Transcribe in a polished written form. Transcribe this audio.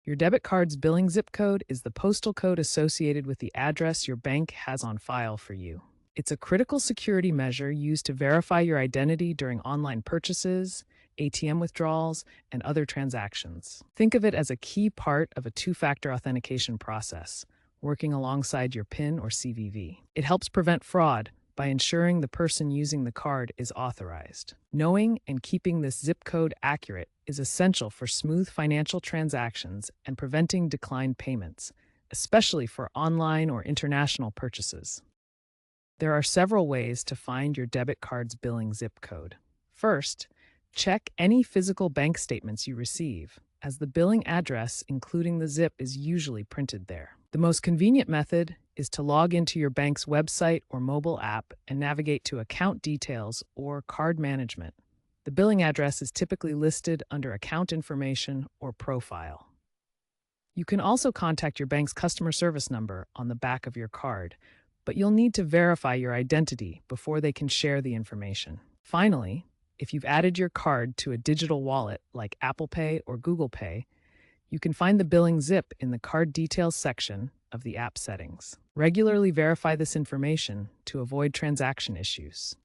Your debit card's billing zip code is the postal code associated with the address your bank has on file for you. It's a critical security measure used to verify your identity during online purchases, ATM withdrawals, and other transactions. Think of it as a key part of a two-factor authentication process, working alongside your PIN or CVV. It helps prevent fraud by ensuring the person using the card is authorized. Knowing and keeping this zip code accurate is essential for smooth financial transactions and preventing declined payments, especially for online or international purchases. There are several ways to find your debit card's billing zip code. First, check any physical bank statements you receive, as the billing address, including the zip, is usually printed there. The most convenient method is to log into your bank's website or mobile app and navigate to Account Details or Card Management. The billing address is typically listed under Account Information or Profile. You can also contact your bank's customer service number on the back of your card, but you'll need to verify your identity before they can share the information. Finally, if you've added your card to a digital wallet like Apple Pay or Google Pay, you can find the billing zip in the Card Details section of the app settings. Regularly verify this information to avoid transaction issues.